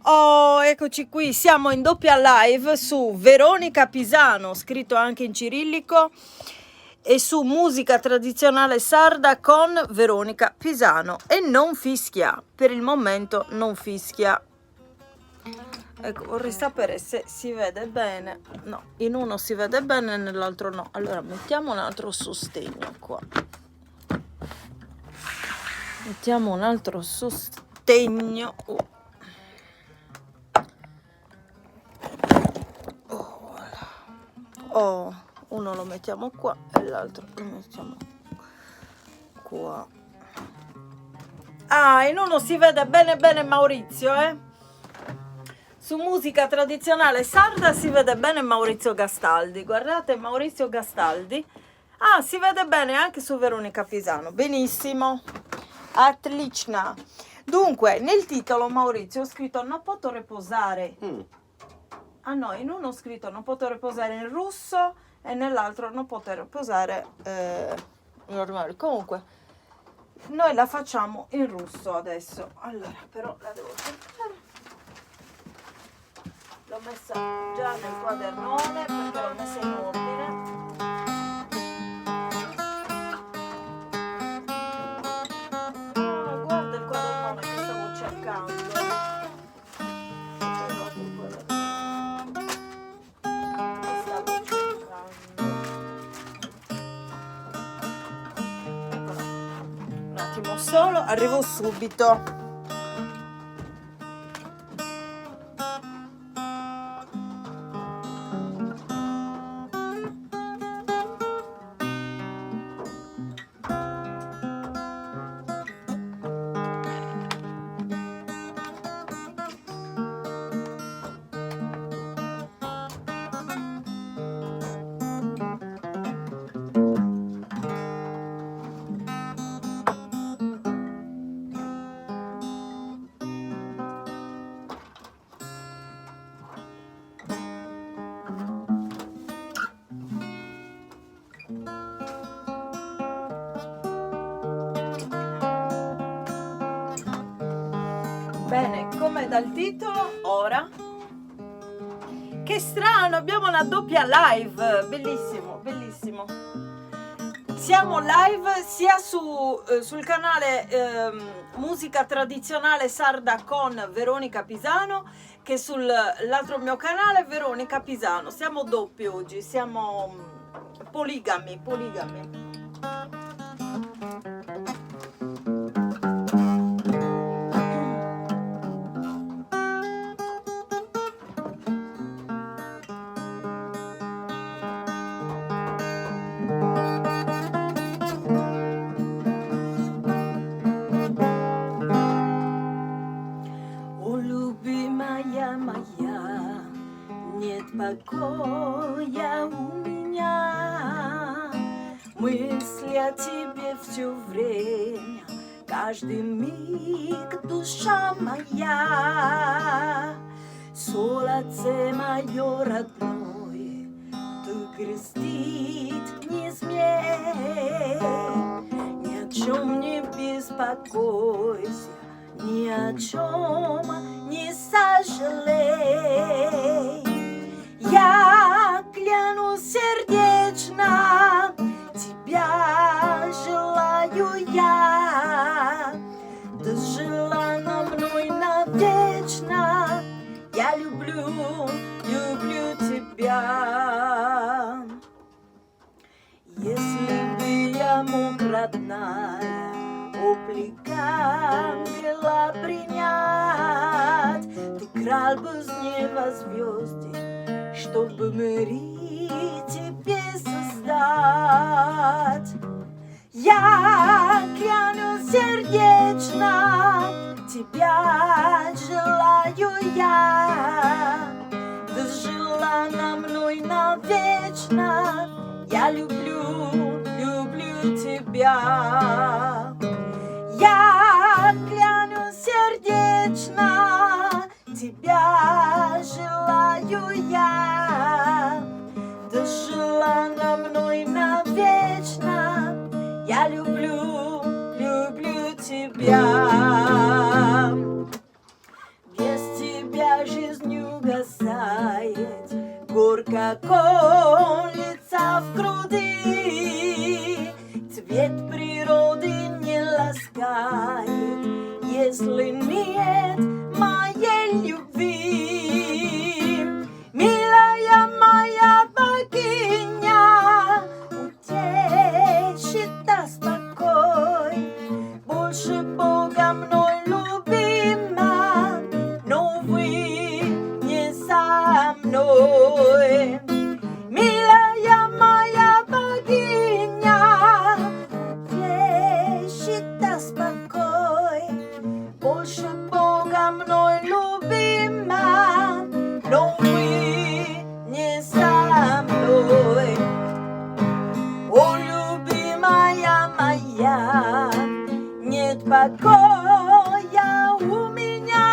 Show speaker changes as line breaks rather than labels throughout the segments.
Oh, eccoci qui, siamo in doppia live su Veronica Pisano, scritto anche in cirillico, e su musica tradizionale sarda con Veronica Pisano. E non fischia, per il momento non fischia. Ecco, vorrei sapere se si vede bene. No, in uno si vede bene, nell'altro no. Allora mettiamo un altro sostegno qua. Mettiamo un altro sostegno. Uno lo mettiamo qua e l'altro lo mettiamo qua. Ah, in uno si vede bene bene Maurizio, Su musica tradizionale sarda si vede bene Maurizio Gastaldi. Guardate, Maurizio Gastaldi. Ah, si vede bene anche su Veronica Pisano. Benissimo. Отлично. Dunque, nel titolo, Maurizio, ho scritto non posso riposare. Ah no, in uno ho scritto non posso riposare in russo e nell'altro non posso riposare normale. Comunque, noi la facciamo in russo adesso. Allora, però la devo cercare. L'ho messa già nel quadernone perché l'ho messa in ordine. Guarda il quadernone che stavo cercando. Un attimo solo, arrivo subito. Bene, come dal titolo, ora. Che strano, abbiamo una doppia live, bellissimo, bellissimo. Siamo live sia sul canale Musica Tradizionale Sarda con Veronica Pisano che sull'altro mio canale Veronica Pisano. Siamo doppi oggi, siamo poligami. Покоя у меня, мысли о тебе все время, каждый миг душа моя, солнце мое родное, ты крестить не смей, ни о чем не беспокойся, ни о чем не сожалей. Я клянусь сердечно, тебя желаю я, ты желана мной навечно, я люблю тебя. Если бы я мог, родная, облика ангела принять, ты крал бы с неба звезды, чтобы мири тебе создать. Я клянусь сердечно, тебя желаю я, ты желана мной навечно, я люблю тебя. Я клянусь сердечно, тебя желаю я, ты желана мной навечно, я люблю тебя. Без тебя piace snjuga sajec, gorka konjica v grudi, cvijet prirodi nje laskaje, jesli nijet moje ljubi. Milaya moja boginja, utješi ta spokoj, больше Бога мной любима, но вы не со мной. Милая моя богиня, утеши та спокой, больше Бога мной любима, но вы не со мной. О, любимая моя, нет покоя у меня,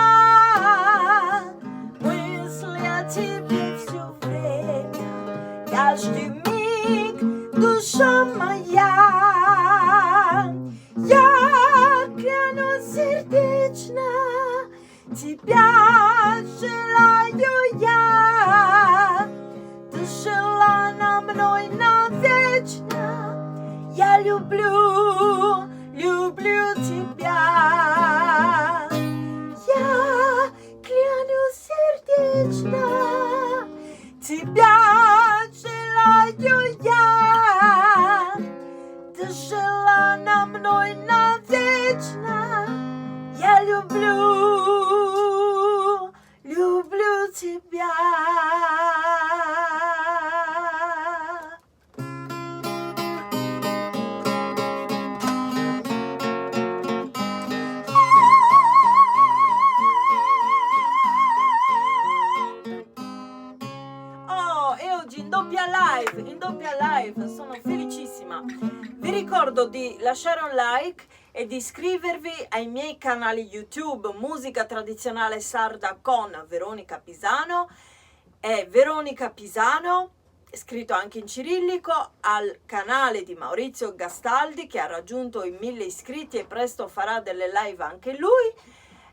мысли о тебе все время, каждый миг, душа моя. Я клянусь сердечно, тебя желаю я, ты желана мной навечно, я люблю тебя. Я клянусь сердечно, тебя желаю я, ты желана мной навечно, я люблю тебя. In doppia live, sono felicissima. Vi ricordo di lasciare un like e di iscrivervi ai miei canali YouTube Musica Tradizionale Sarda con Veronica Pisano e Veronica Pisano, scritto anche in cirillico, al canale di Maurizio Gastaldi che ha raggiunto i 1000 iscritti e presto farà delle live anche lui,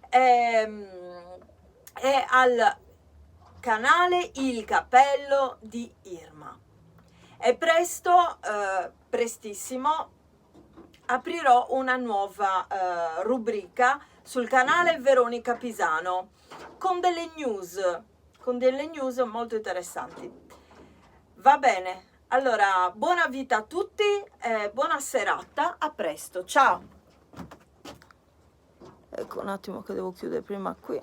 e al canale Il Cappello di Irma. E presto, prestissimo, aprirò una nuova rubrica sul canale Veronica Pisano con delle news molto interessanti. Va bene, allora buona vita a tutti, buona serata, a presto, ciao! Ecco un attimo che devo chiudere prima qui.